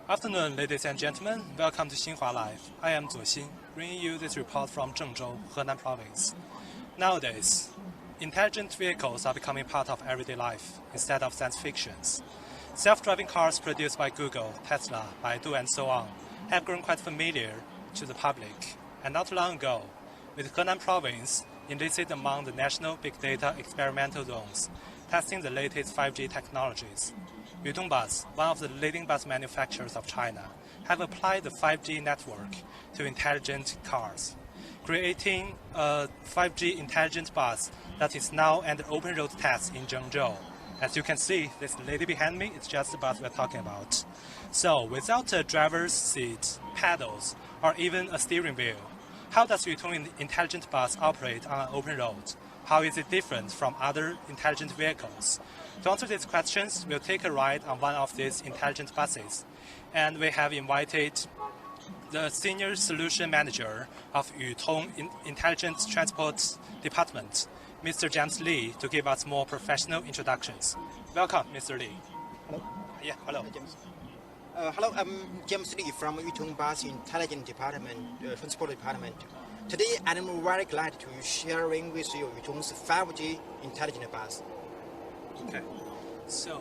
Afternoon, ladies and gentlemen. Welcome to Xinhua Live. I am Zuo Xin, bringing you this report from Zhengzhou, Henan Province. Nowadays, intelligent vehicles are becoming part of everyday life instead of science fictions. Self-driving cars produced by Google, Tesla, Baidu, and so on have grown quite familiar to the public. And not long ago, with Henan Province enlisted among the national big data experimental zones, testing the latest 5G technologies. Yutong Bus, one of the leading bus manufacturers of China, have applied the 5G network to intelligent cars, creating a 5G intelligent bus that is now under open road test in Zhengzhou. As you can see, this lady behind me is just the bus we're talking about. So, without a driver's seat, pedals, or even a steering wheel, how does Yutong intelligent bus operate on an open road? How is it different from other intelligent vehicles? To answer these questions, we'll take a ride on one of these intelligent buses. And we have invited the Senior Solution Manager of Yutong Intelligent Transport Department, Mr. James Lee, to give us more professional introductions. Welcome, Mr. Lee. Hello. Yeah, hello. Hi, James. Hello, I'm James Lee from Yutong Bus Intelligent Department, Transport Department. Today, I'm very glad to sharing with you Yutong's 5G intelligent bus. Okay. So,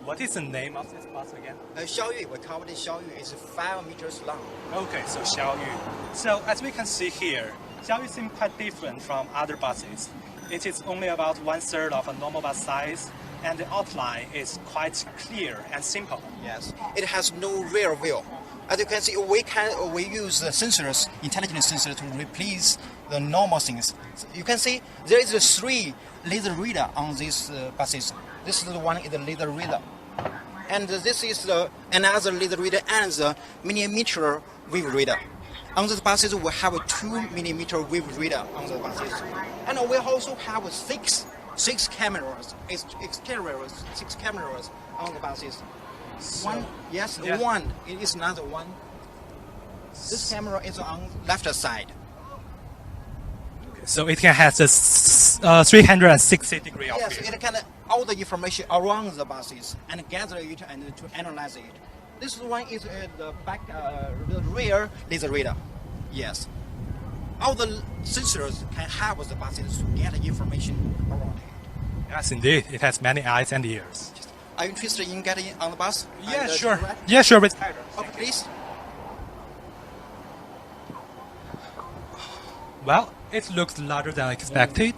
what is the name of this bus again? Xiaoyu, we call it Xiaoyu, is 5 meters long. Okay, so Xiaoyu. So, as we can see here, Xiaoyu seems quite different from other buses. It is only about 1/3 of a normal bus size, and the outline is quite clear and simple. Yes, it has no rear wheel. As you can see, we use the sensors, intelligent sensors, to replace the normal things. You can see there is 3 laser radar on these buses. This is the one is the laser radar, and this is another laser radar and the millimeter wave radar. On the buses, we have 2 millimeter wave radar on the buses, and we also have six cameras, exteriors, 6 cameras on the buses. One, yes, yeah. One. It is another one. This camera is on left side. Okay, so it can have this 360-degree of view. Yes, it can all the information around the buses and gather it and to analyze it. This one is the back, the rear laser radar. Yes, all the sensors can help the buses to get information around it. Yes, indeed, it has many eyes and ears. Are you interested in getting on the bus? Yeah, sure. Yeah, sure. With okay, please. Well, it looks larger than expected.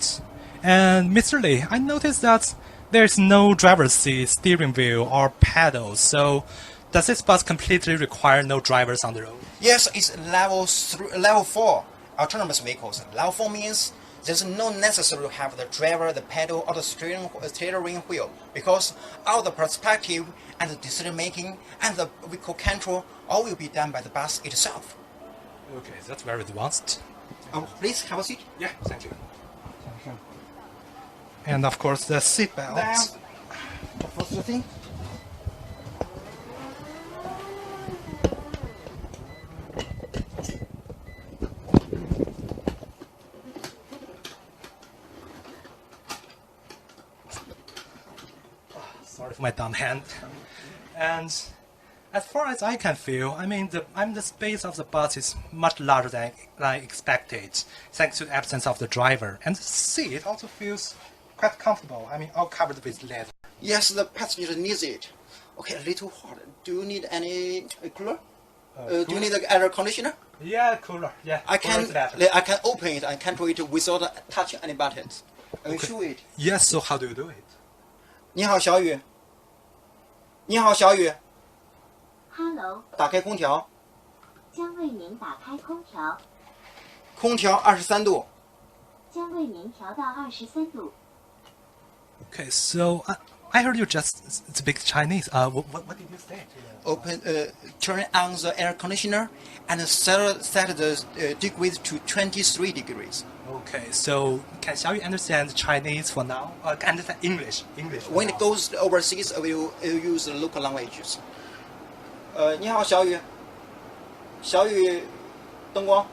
And Mr. Lee, I noticed that there's no driver's seat, steering wheel, or pedals. So, does this bus completely require no drivers on the road? Yes, it's level 4 autonomous vehicles. Level 4 means there's no necessary to have the driver, the pedal, or the steering wheel, because all the perspective and the decision making and the vehicle control all will be done by the bus itself. Okay, that's very advanced. Please have a seat. Yeah, thank you. And of course, the seat belt. The first thing. Sorry for my dumb hand. And as far as I can feel, I mean, the space of the bus is much larger than I expected, thanks to the absence of the driver. And the seat also feels quite comfortable. I mean, all covered with leather. Yes, the passenger needs it. Okay, a little hot. Do you need any cooler? Do you need an air conditioner? Yeah, cooler. Yeah, I can open it and control it without touching any buttons. I will show it. Yes, so how do you do it? 你好，小雨。你好，小雨。Hello。打开空调。将为您打开空调。空调23度。将为您调到23度。Okay, so I heard you just speak Chinese. What did you say? Turn on the air conditioner and set the degrees to 23 degrees. Okay, so can Xiaoyu understand Chinese for now? Understand English? English. When it goes overseas, we'll use the local languages. 你好，小雨。小雨，灯光。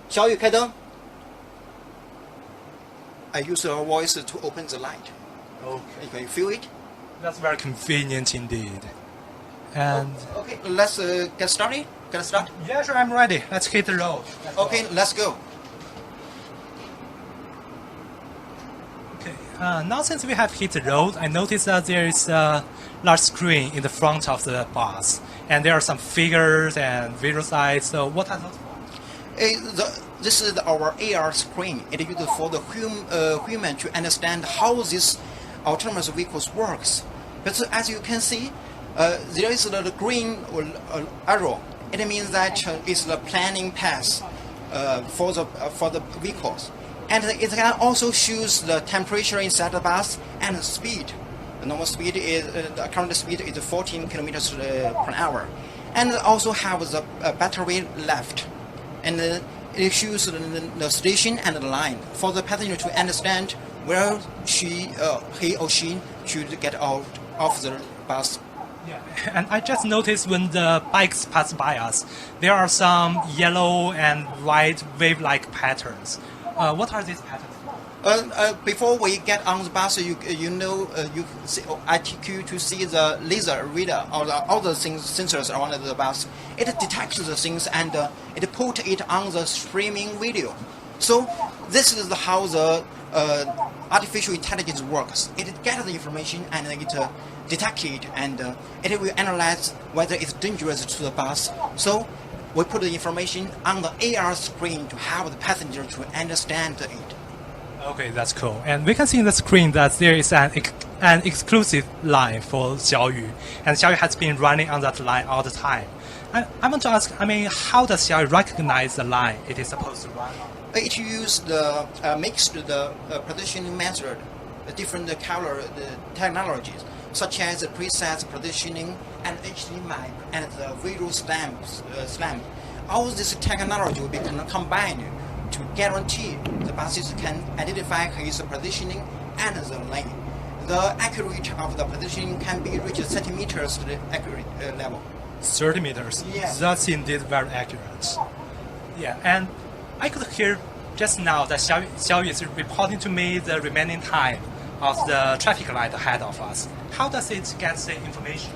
小雨，开灯。I use your voice to open the light. Okay. Can you feel it? That's very convenient indeed. And Okay, let's get started. Can I start? yeah, sure, I'm ready. Let's hit the road. Okay, let's go. Okay. Now since we have hit the road, I noticed that there is a large screen in the front of the bus, and there are some figures and visual sites. So what are those for? This is our AR screen. It is used for the human to understand how this autonomous vehicles works. But as you can see, there is the green arrow. It means that it's the planning path for the vehicles, and it can also shows the temperature inside the bus and the speed. The normal speed is the current speed is 14 kilometers per hour, and also have the battery left, and it shows the station and the line for the passenger to understand where he or she should get out of the bus. Yeah, and I just noticed when the bikes pass by us, there are some yellow and white wave-like patterns. What are these patterns for? Before we get on the bus, you see, I take you to see the laser reader or the other sensors around the bus. It detects the things and it put it on the streaming video. So this is how the artificial intelligence works. It gets the information and it detects it, and it will analyze whether it's dangerous to the bus. So we put the information on the AR screen to help the passenger to understand it. Okay, that's cool. And we can see in the screen that there is an exclusive line for Xiaoyu, and Xiaoyu has been running on that line all the time. And I want to ask, how does Xiaoyu recognize the line it is supposed to run on? It uses the mixed positioning method, different color technologies, such as the precise positioning and HD map and the visual stamp. All this technology will be combined to guarantee the buses can identify his positioning and the lane. The accuracy of the positioning can be reached centimeters accurate level. 30 meters. Yeah. That's indeed very accurate. Yeah, and I could hear just now that Xiaoyu is reporting to me the remaining time of the traffic light ahead of us. How does it get the information?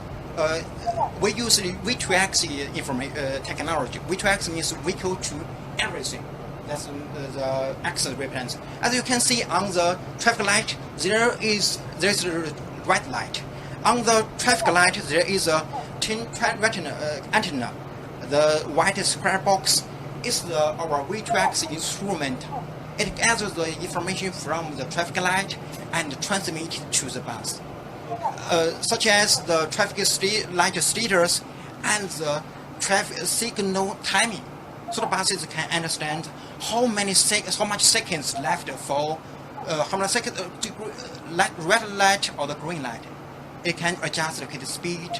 We use the V2X technology. V2X means vehicle to everything. That's the axis represents. As you can see on the traffic light, there's a red light. On the traffic light, there is a tin antenna. The white square box is our V2X instrument. It gathers the information from the traffic light and transmits it to the bus, such as the traffic light status and the traffic signal timing. So the buses can understand how much seconds left for how many seconds red light or the green light. It can adjust the speed.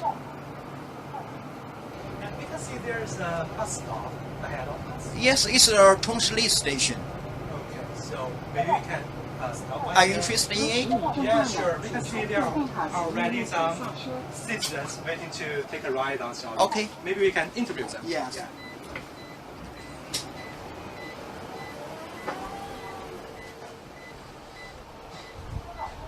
And we can see there's a bus stop ahead of us. Yes, it's a Tongshili station. Okay, so maybe we can stop by Are you here. interested in it? Yeah, sure. We can see there are already some citizens waiting to take a ride on Xiaoyu. Okay. Maybe we can interview them. Yes. Yeah.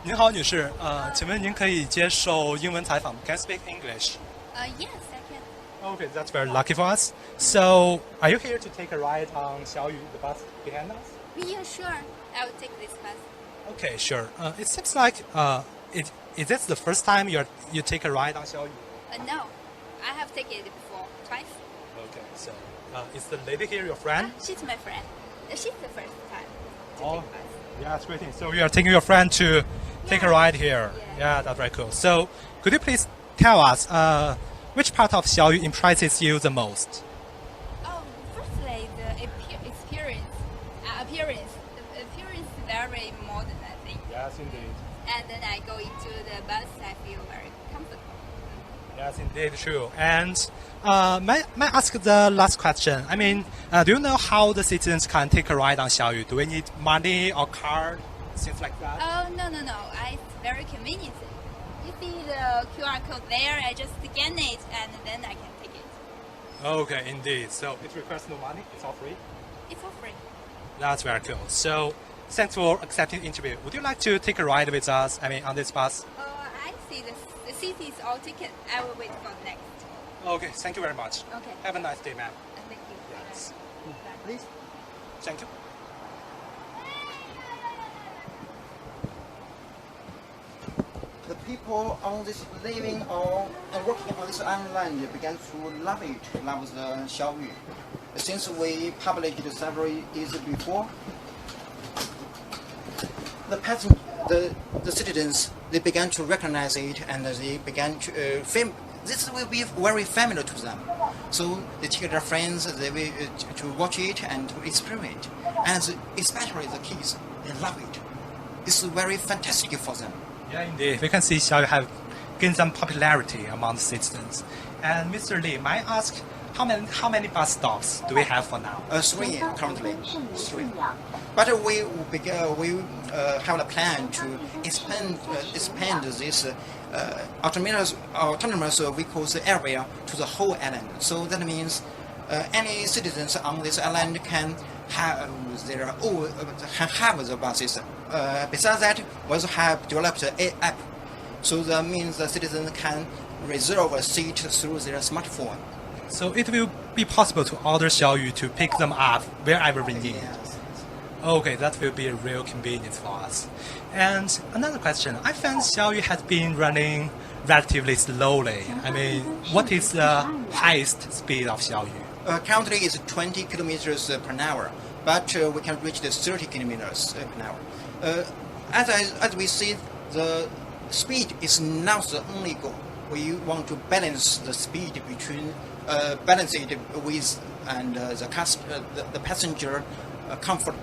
您好，女士。请问您可以接受英文采访吗 ？Can you speak English? Yes, I can. Okay, that's very lucky for us. So, are you here to take a ride on Xiaoyu, the bus behind us? Yeah, sure. I will take this bus. Okay, sure. It seems like is this the first time you take a ride on Xiaoyu? No, I have taken it before, twice. Okay, so is the lady here your friend? She's my friend. She's the first time to Oh. take bus. Yeah, that's great. So you are taking your friend to take a ride here. Yeah. Yeah, that's very cool. So could you please tell us which part of Xiaoyu impresses you the most? Oh, firstly, the experience, appearance. The appearance is very modern, I think. Yes, indeed. And then I go into the bus, I feel very comfortable. Yes, indeed, true. And may I ask the last question? Do you know how the citizens can take a ride on Xiaoyu? Do we need money or card, things like that? Oh, no. It's very convenient. You see the QR code there, I just scan it and then I can take it. Okay, indeed. So it requires no money. It's all free. It's all free. That's very cool. So Thanks for accepting the interview. Would you like to take a ride with us? I mean, on this bus? I see the seat is all taken. I will wait for the next. Okay, thank you very much. Okay. Have a nice day, ma'am. Thank you. Yes. Please. Thank you. The people on this living or working on this island began to love the Xiaoyu. Since we published several years before, the citizens, they began to recognize it, and they began to this will be very familiar to them. So they take their friends, they will to watch it and to experiment, and especially the kids, they love it. It's very fantastic for them. Yeah, indeed. We can see Xiaoyu have gained some popularity among the citizens. And Mr. Li, may I ask how many bus stops do we have for now? 3 currently. 3. 信仰。 But we have a plan to expand this autonomous vehicles area to the whole island. So that means any citizens on this island can have their own the buses. Besides that, we also have developed an app. So that means the citizens can reserve a seat through their smartphone. So it will be possible to order Xiaoyu to pick them up wherever we need. Yes. Okay, that will be a real convenience for us. And another question, I found Xiaoyu has been running relatively slowly. I mean, what is the highest speed of Xiaoyu? Currently it's 20 kilometers per hour, but we can reach the 30 kilometers per hour. As we see, the speed is not the only goal. We want to balance the speed between balance it with and the passenger comfort.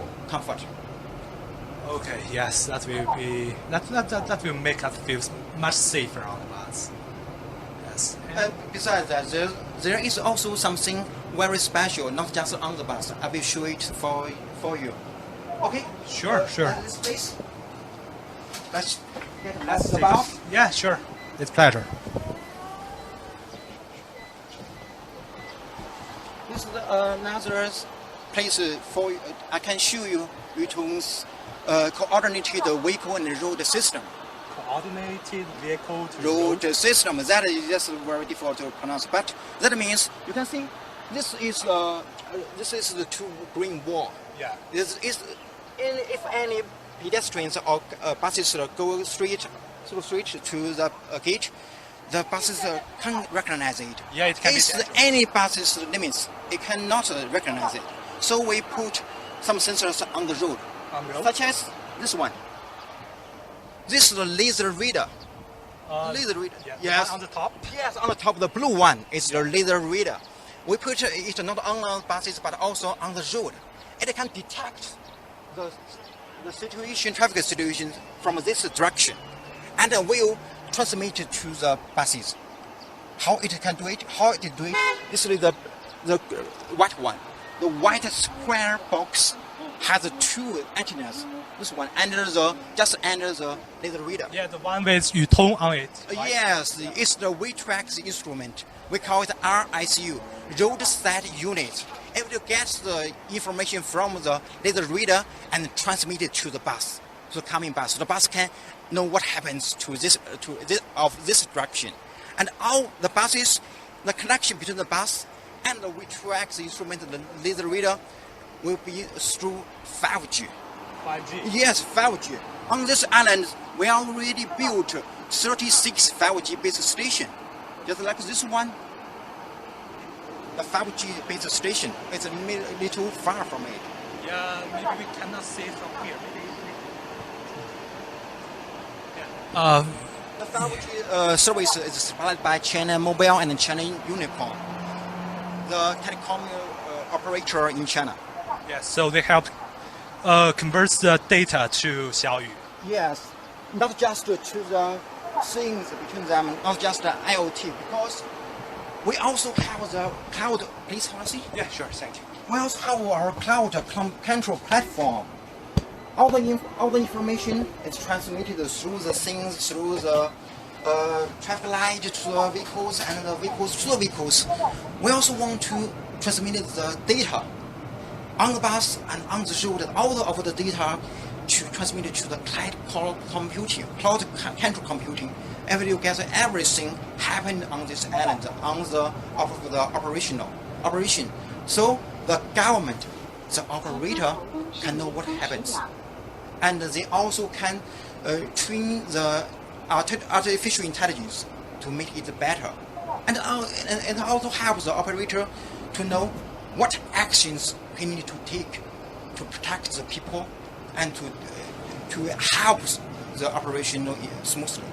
Okay, yes, that will make us feel much safer on the bus. Yes. Besides that, there is also something very special, not just on the bus. I will show it for you. Okay? Sure. This place. Let's get Let's the take bus. it. Yeah, sure. It's a pleasure. This is another place for I can show you Yutong's coordinated vehicle and road system. Coordinated vehicle to Road system, that is just very difficult to pronounce, but that means you can see this is the two green wall. Yeah. This is if any pedestrians or buses go straight to the gate, the buses can't recognize it. Yeah, it can be If dangerous. any buses limits, it cannot recognize it. So we put some sensors on the road, On the road? such as this one. This is the laser reader. Laser reader. Yeah, the Yes. one on the top. Yes, on the top, the blue one is the laser reader. We put it not on the buses but also on the road. It can detect the situation, traffic situation from this direction, and will transmit it to the buses. How it can do it? This is the white one. The white square box has two antennas. This one just under the laser reader. Yeah, the one with Yutong on it. right? Yes, it's the WeTrax instrument. We call it RSU, Road Set Unit. It will get the information from the laser reader and transmit it to the bus, to the coming bus. So the bus can know what happens to this direction. And all the buses, the connection between the bus and the WeTrax instrument, the laser reader, will be through 5G. 5G. Yes, 5G. On this island, we already built 36 5G base stations, just like this one. The 5G base station is a little far from it. Yeah, maybe we cannot see it from here. Maybe. The 5G service is supplied by China Mobile and China Unicom, the telecom operator in China. Yes, so they help convert the data to Xiaoyu. Yes, not just to the things between them, not just the IoT, because we also have the cloud. Please, see. Yeah, sure, thank you. We also have our cloud control platform. All the information is transmitted through the things, through the traffic light to the vehicles and the vehicles to the vehicles. We also want to transmit the data on the bus and on the road. All of the data to transmit it to the cloud computing, cloud central computing. And you get everything happened on this island on the operation. So the government, the operator, can know what happens, and they also can train the artificial intelligence to make it better, and also help the operator to know what actions he need to take to protect the people and to help the operation smoothly.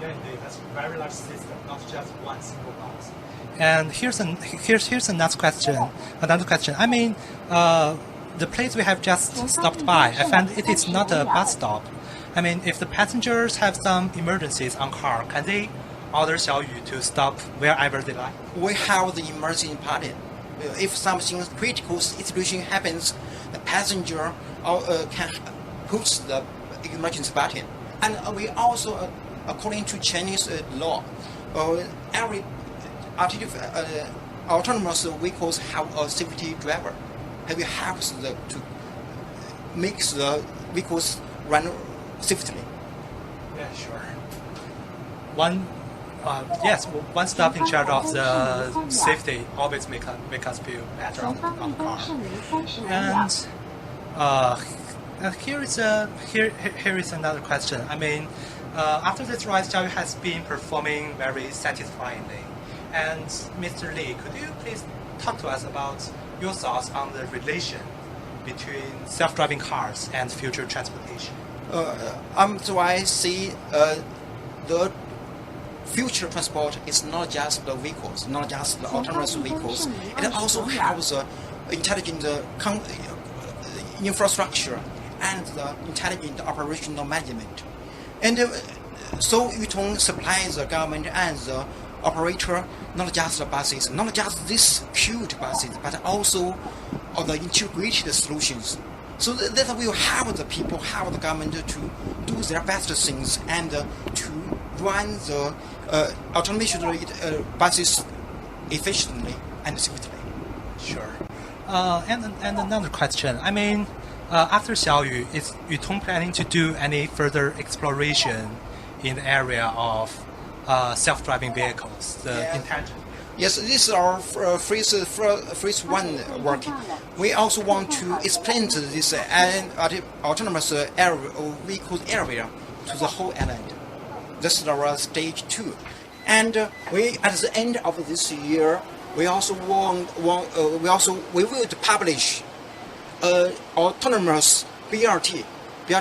Yeah, indeed, that's a very large system, not just one single box. And here's another question. I mean, the place we have just stopped by, I found it is not a bus stop. I mean, if the passengers have some emergencies on car, can they order Xiaoyu to stop wherever they like? We have the emergency button. If something critical situation happens, the passenger can push the emergency button. And we also, according to Chinese law, every autonomous vehicles have a safety driver. It helps to make the vehicles run safely. Yeah, sure. One stop in charge of the safety always make us feel better on the car. And here is another question. I mean, after this ride, Xiaoyu has been performing very satisfyingly. And Mr. Li, could you please talk to us about your thoughts on the relation between self-driving cars and future transportation? So I see the future transport is not just the vehicles, not just the autonomous vehicles. It also has intelligent infrastructure and the intelligent operational management. And so Yutong supplies the government and the operator not just the buses, not just these cute buses, but also the integrated solutions. So that will help the people, help the government to do their best things and to run the autonomous buses efficiently and safely. Sure. And another question. I mean, after Xiaoyu, is Yutong planning to do any further exploration in the area of self-driving vehicles, the intelligent? Yes, this is our phase one work. We also want to expand this autonomous vehicle area to the whole island. This is our stage 2. And we, at the end of this year, we also we will publish autonomous BRT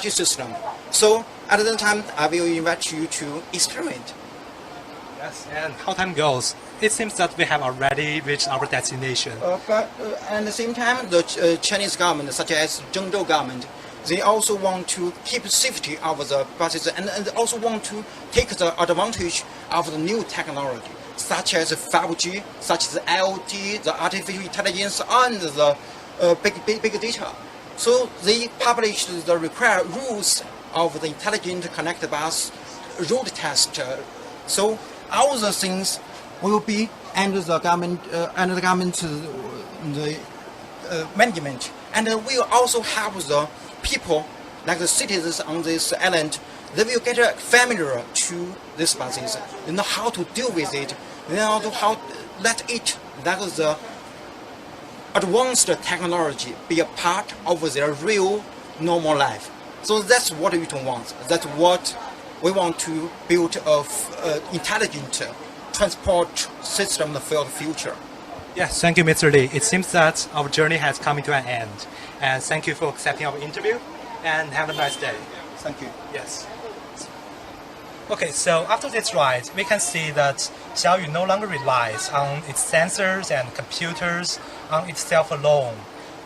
system. So at that time, I will invite you to experiment. Yes, and how time goes, it seems that we have already reached our destination. But at the same time, the Chinese government, such as Zhengzhou government, they also want to keep safety of the buses and also want to take the advantage of the new technology, such as 5G, such as IoT, the artificial intelligence, and the big data. So they published the required rules of the intelligent connected bus road test. So all the things will be under the government, the management, and we will also help the people, like the citizens on this island. They will get familiar to these buses. They know how to deal with it. They know how to let it, like the advanced technology, be a part of their real normal life. So that's what we don't want. That's what we want to build an intelligent transport system for the future. Yes, thank you, Mr. Li. It seems that our journey has come to an end. And thank you for accepting our interview. And have a nice day. Thank you. Yes. Okay, so after this ride, we can see that Xiaoyu no longer relies on its sensors and computers on itself alone,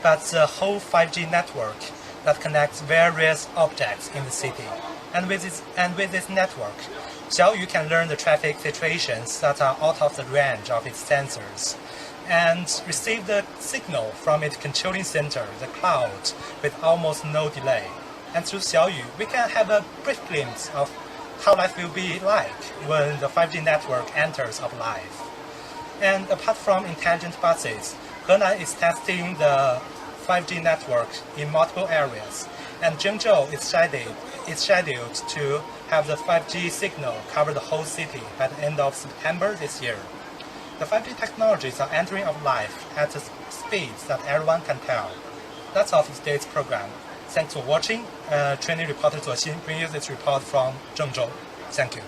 but the whole 5G network that connects various objects in the city. And with this network, Xiaoyu can learn the traffic situations that are out of the range of its sensors and receive the signal from its controlling center, the cloud, with almost no delay. And through Xiaoyu, we can have a brief glimpse of how life will be like when the 5G network enters our life. And apart from intelligent buses, Henan is testing the 5G network in multiple areas. And Zhengzhou is scheduled to have the 5G signal cover the whole city by the end of September this year. The 5G technologies are entering of life at a speed that everyone can tell. That's all for today's program. Thanks for watching. Training reporter Zuoxin bringing you this report from Zhengzhou. Thank you.